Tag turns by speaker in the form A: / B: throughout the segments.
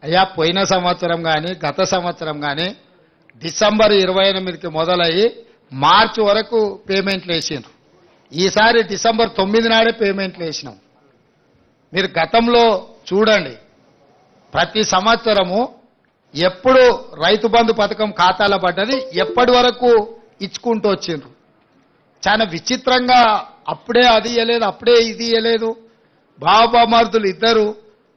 A: అయ్యా పోయిన సంవత్సరం కానీ గత సంవత్సరం కానీ డిసెంబర్ 28కి మొదలయ్యి మార్చి వరకు పేమెంట్లు వేసిండ్రు. ఈసారి డిసెంబర్ 9 నాడే పేమెంట్లు వేసినాం. మీరు గతంలో చూడండి, ప్రతి సంవత్సరము ఎప్పుడు రైతు బంధు పథకం ఖాతాలో పడ్డది ఎప్పటి వరకు ఇచ్చుకుంటూ వచ్చిండ్రు. చాలా విచిత్రంగా అప్పుడే అది ఇయ్యలేదు, అప్పుడే ఇది ఇయ్యలేదు. బాబామర్దులు ఇద్దరు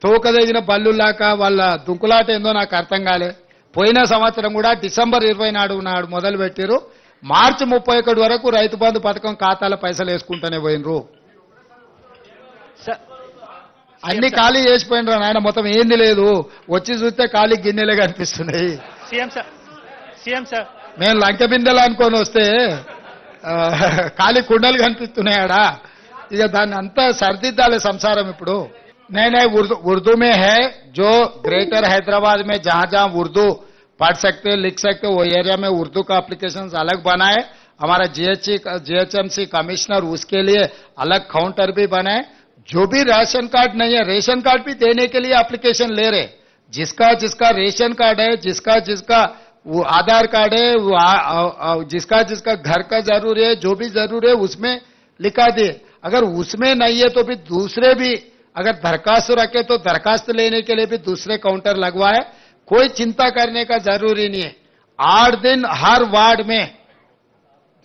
A: తోకదగిన బల్లులాక వాళ్ళ దుంకులాట ఏందో నాకు అర్థం కాలే. పోయిన సంవత్సరం కూడా డిసెంబర్ 20 నాడు మొదలు పెట్టారు. మార్చి 31 వరకు రైతు బంధు పథకం ఖాతాల పైసలు వేసుకుంటూనే పోయినరు. అన్ని ఖాళీ చేసిపోయినరు నాయన, మొత్తం ఏంది లేదు. వచ్చి చూస్తే ఖాళీ గిన్నెలే కనిపిస్తున్నాయి. మేము లంక బిందెలు అనుకొని వస్తే ఖాళీ కుండలు కనిపిస్తున్నాయాడా. ఇక దాన్ని అంతా సర్దిద్దాలి సంసారం. ఇప్పుడు नहीं उर्दू में है, जो ग्रेटर हैदराबाद में जहां जहां उर्दू पढ़ सकते लिख सकते वो एरिया में उर्दू का एप्लीकेशन अलग बनाए. हमारा जीएचएमसी कमिश्नर उसके लिए अलग काउंटर भी बनाए. जो भी राशन कार्ड नहीं है, रेशन कार्ड भी देने के लिए एप्लीकेशन ले रहे. जिसका जिसका रेशन कार्ड है, जिसका जिसका वो आधार कार्ड है, वो जिसका जिसका घर का जरूरी है, जो भी जरूरी है उसमें लिखा दिए. अगर उसमें नहीं है तो फिर दूसरे भी अगर दरखास्त रखे तो दरखास्त लेने के लिए भी दूसरे काउंटर लगवाए. कोई चिंता करने का जरूरी नहीं है. 8 दिन हर वार्ड में,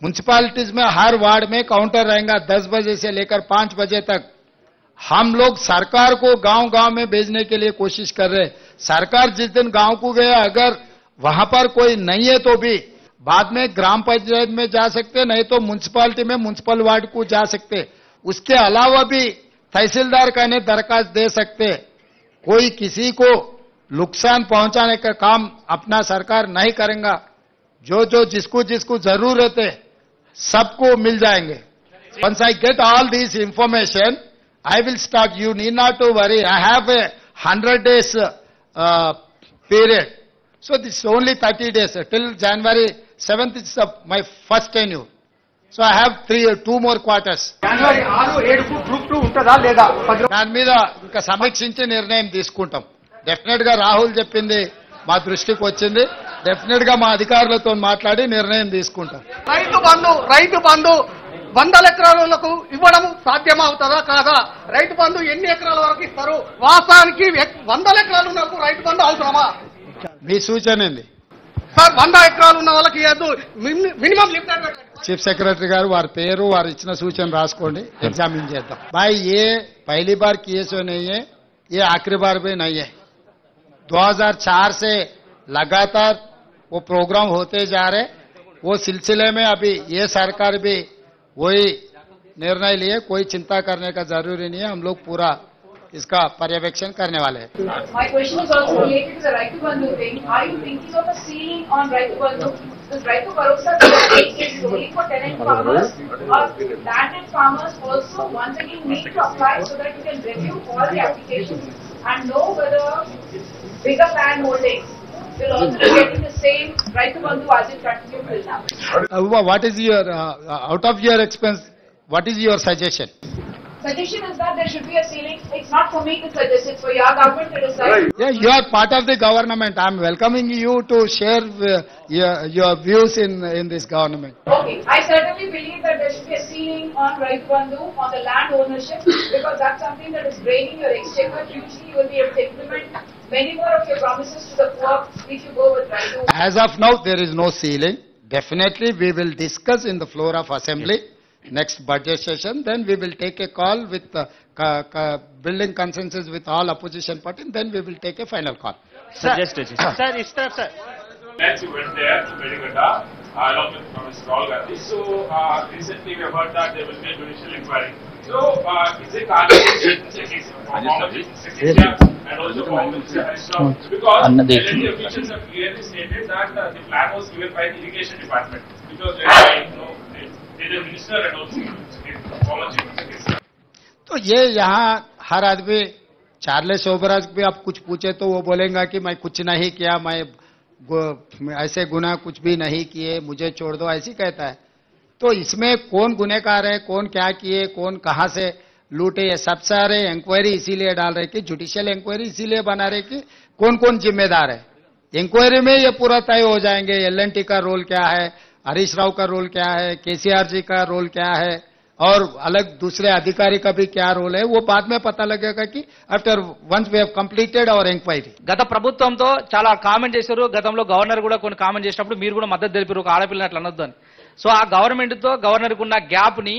A: म्युनिसिपैलिटीज में हर वार्ड में काउंटर रहेगा 10 बजे से लेकर 5 बजे तक. हम लोग सरकार को गांव-गांव में भेजने के लिए कोशिश कर रहे हैं. सरकार जिस दिन गांव को गया, अगर वहां पर कोई नहीं है तो भी बाद में ग्राम पंचायत में जा सकते, नहीं तो म्युनिसिपैलिटी में म्युनिसिपल वार्ड को जा सकते. उसके अलावा भी तहसीलदार का ने दरखास्त दे सकते. कोई किसी को नुकसान पहुंचाने का काम अपना सरकार नहीं करेगा. जो जो जिसको जिसको जरूरत है सबको मिल जाएंगे. Once I get all these information, I will start. You need not to worry. I have a 100 days period. So this is only 30 days. Till January 7th is my first tenure. So I have 2 more quarters.
B: January 6-7 group 2 ఉంటదా లేదా?
A: దాని మీద ఇంకా సమీక్షించి నిర్ణయం తీసుకుంటాం. Definite గా రాహుల్ చెప్పింది మా దృష్టికి వచ్చింది. డెఫినెట్ గా మా అధికారులతో మాట్లాడి నిర్ణయం తీసుకుంటాం.
B: రైతు బంధు 100 ఎకరాలకు ఇవ్వడం సాధ్యమవుతుందా కాదా? రైతు బంధు ఎన్ని ఎకరాల వరకు ఇస్తారు? వాస్తవానికి 100 ఎకరాలు ఉన్నప్పుడు రైతు బంధు అవసరమా?
A: మీ సూచన ఏంది
B: సార్? 100 ఎకరాలు ఉన్న వాళ్ళకి మినిమం లిమిట్.
A: चीफ सेक्रेटरी गारू वार पेरू वार इच्छिन सूचन रासुकोंडी, एग्जामिन चेद्दाम. भाई ये पहली बार केस नहीं है, ये आखिरी बार भी नहीं है. 2004 से लगातार वो प्रोग्राम होते जा रहे. वो सिलसिले में अभी ये सरकार भी वही निर्णय लिए. कोई चिंता करने का जरूरी नहीं है. हम लोग पूरा इसका पर्यवेक्षण करने वाले हैं.
C: My question is also related to the Raitu Bandhu thing. Are you thinking of a ceiling on Raitu Bandhu? This Raitu Bharosa is only for tenant farmers, or landed farmers also once again need to apply so that you can review all the applications and know whether bigger land holdings will also be getting the same Raitu Bandhu as it continues till now.
A: What is your out of your expense? What is your suggestion?
C: Suggestion is that there should be a ceiling. It's not for me to suggest, it's for your government to decide.
A: Yeah, you are part of the government. I am welcoming you to share your views in this government.
C: Okay, I certainly believe that there should be a ceiling on Raitu Bandhu, on the land ownership, because that's something that is draining your exchequer. Usually you will be able to implement many more of your promises to the poor if you go with Raitu.
A: As of now, there is no ceiling. Definitely we will discuss in the floor of assembly. Next budget session, then we will take a call with building consensus with all opposition parties, then we will take a final call.
D: Sir, sir.
E: Next, we went there to Medigata along with Mr. Rahul Gandhi. So recently we have heard that there will be a judicial inquiry. So is it and also because the officials have clearly stated that the plan was given by the irrigation department because the minister and also former chief minister.
A: तो ये यहाँ हर आदमी Charles Sobhraj भी आप कुछ पूछे तो वो बोलेगा कि मैं कुछ नहीं किया, मैं ऐसे गुनाह कुछ भी नहीं किए, मुझे छोड़ दो, ऐसी कहता है. तो इसमें कौन गुनहगार है, कौन क्या किए, कौन कहाँ से लूटे, ये सब सारे इंक्वायरी इसीलिए डाल रहे कि जुडिशियल इंक्वायरी इसीलिए बना रहे कि कौन कौन जिम्मेदार है। इंक्वायरी में ये पूरा तय हो जाएंगे, एल&टी का रोल क्या है, हरीश राव का रोल क्या है, केसीआर जी का रोल क्या है, और अलग दूसरे अधिकारी का भी क्या रोल है, वो बाद में पता लगेगा कि after once we have completed our enquiry.
F: గత ప్రభుత్వంతో చాలా కామెంట్ చేశారు. గతంలో గవర్నర్ కూడా కొన్ని కామెంట్ చేసినప్పుడు మీరు కూడా మద్దతు తెలిపారు, ఒక ఆడపిల్లని అట్లా అనొద్దు అని. సో ఆ గవర్నమెంట్ తో గవర్నర్ కు ఉన్న గ్యాప్ ని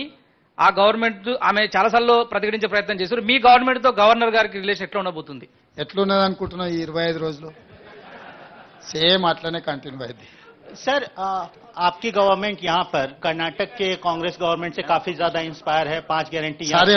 F: ఆ గవర్నమెంట్ ఆమె చాలాసార్లు ప్రతిఘటించే ప్రయత్నం చేశారు. మీ గవర్నమెంట్ తో గవర్నర్ గారికి రిలేషన్ ఎట్లా ఉండబోతుంది?
A: ఎట్లున్నది అనుకుంటున్నావు? ఈ 25 రోజులు సేమ్ అట్లనే కంటిన్యూ అయింది।
D: सर आपकी गवर्नमेंट यहाँ पर कर्नाटक के कांग्रेस गवर्नमेंट से काफी ज्यादा इंस्पायर है। 5 गारंटी
A: सारे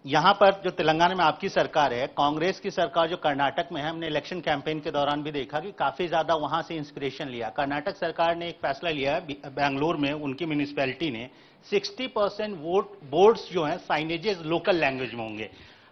D: यहाँ पर जो तेलंगाना में आपकी सरकार है, कांग्रेस की सरकार जो कर्नाटक में है, हमने इलेक्शन कैंपेन के दौरान भी देखा कि काफी ज्यादा वहां से इंस्पिरेशन लिया। कर्नाटक सरकार ने एक फैसला लिया है, बेंगलुरु में उनकी म्यूनिसिपैलिटी ने 60% वोट बोर्ड्स जो हैं साइनेजेस लोकल लैंग्वेज में होंगे।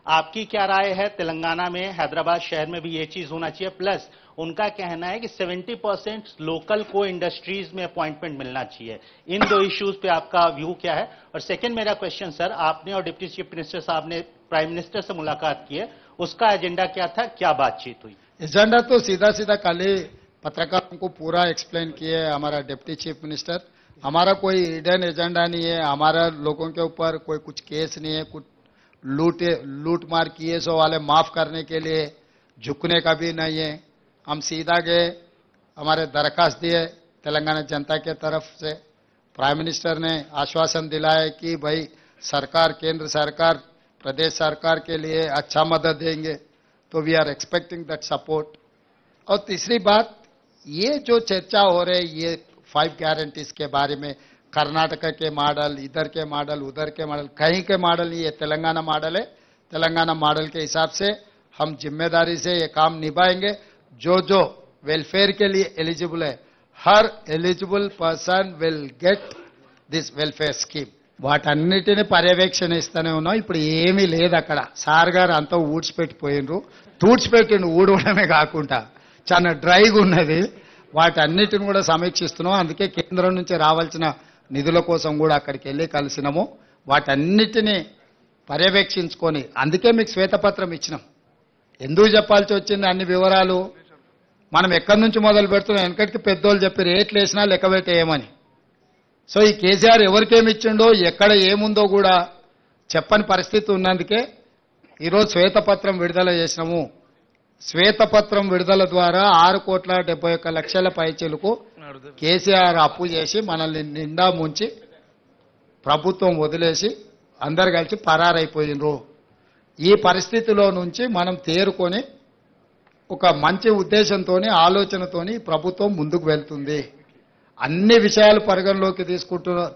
D: आपकी क्या राय है? तेलंगाना में हैदराबाद शहर में भी ये चीज होना चाहिए। प्लस उनका कहना है कि 70% लोकल को इंडस्ट्रीज में अपॉइंटमेंट मिलना चाहिए। इन दो इश्यूज पे आपका व्यू क्या है? और सेकंड मेरा क्वेश्चन सर, आपने और डिप्टी चीफ मिनिस्टर साहब ने प्राइम मिनिस्टर से मुलाकात की है, उसका एजेंडा क्या था, क्या बातचीत हुई?
A: एजेंडा तो सीधा सीधा कल ही पत्रकारों को पूरा एक्सप्लेन किए हमारा डिप्टी चीफ मिनिस्टर। हमारा कोई हिडन एजेंडा नहीं है, हमारा लोगों के ऊपर कोई कुछ केस नहीं है, कुछ लूट मार किए सो वाले माफ करने के लिए झुकने का भी नहीं है। हम सीधा गए, हमारे दरखास्त दिए तेलंगाना जनता के तरफ से। प्राइम मिनिस्टर ने आश्वासन दिलाया कि भाई सरकार, केंद्र सरकार, प्रदेश सरकार के लिए अच्छा मदद देंगे, तो we are expecting that support. और तीसरी बात, ये जो चर्चा हो रही है ये 5 गारंटीज के बारे में, कर्नाटक के मॉडल, इधर के मॉडल, उधर के मॉडल, कहीं के मॉडल नहीं, ये तेलंगाना मॉडल है। तेलंगाना मॉडल के हिसाब से हम जिम्मेदारी से ये काम निभाएंगे। जो जो वेलफेयर के लिए एलिजिबल है, हर eligible person will get this welfare scheme. వాటన్నిటిని పర్యవేక్షణిస్తూనే ఉన్నాం. ఇప్పుడు ఏమీ లేదు అక్కడ. సార్ గారు అంతా ఊడ్చిపెట్టిపోయినరు, తూడ్చిపెట్టిండు ఊడవడమే కాకుండా చాలా డ్రైగా ఉన్నది. వాటన్నిటిని కూడా సమీక్షిస్తున్నాం. అందుకే కేంద్రం నుంచి రావాల్సిన నిధుల కోసం కూడా అక్కడికి వెళ్ళి కలిసినాము. వాటన్నిటిని పర్యవేక్షించుకొని అందుకే మీకు శ్వేతపత్రం ఇచ్చినాం. ఎందుకు చెప్పాల్సి వచ్చింది అన్ని వివరాలు? మనం ఎక్కడి నుంచి మొదలు పెడుతున్నాం? వెనకటికి పెద్దోళ్ళు చెప్పి రేట్లు వేసినా లెక్క పెట్టేయమని. సో ఈ కేసీఆర్ ఎవరికేమి ఇచ్చిండో, ఎక్కడ ఏముందో కూడా చెప్పని పరిస్థితి ఉన్నందుకే ఈరోజు శ్వేతపత్రం విడుదల చేసినాము. శ్వేతపత్రం విడుదల ద్వారా 6,71,00,000 పైచీలకు కేసీఆర్ అప్పు చేసి మనల్ని నిండా ముంచి ప్రభుత్వం వదిలేసి అందరు కలిసి పరారైపోయినరు. ఈ పరిస్థితిలో నుంచి మనం తేరుకొని ఒక మంచి ఉద్దేశంతోని, ఆలోచనతోని ప్రభుత్వం ముందుకు వెళ్తుంది. అన్ని విషయాలు పరిగణలోకి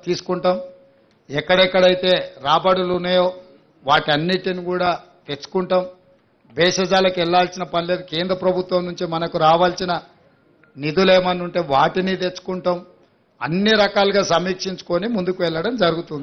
A: తీసుకుంటాం. ఎక్కడెక్కడైతే రాబడులు ఉన్నాయో వాటన్నిటిని కూడా తెచ్చుకుంటాం. భేషజాలకు వెళ్లాల్సిన పని లేదు. కేంద్ర ప్రభుత్వం నుంచి మనకు రావాల్సిన నిధులు ఏమన్నా ఉంటే వాటిని తెచ్చుకుంటాం. అన్ని రకాలుగా సమీక్షించుకొని ముందుకు వెళ్ళడం జరుగుతుంది.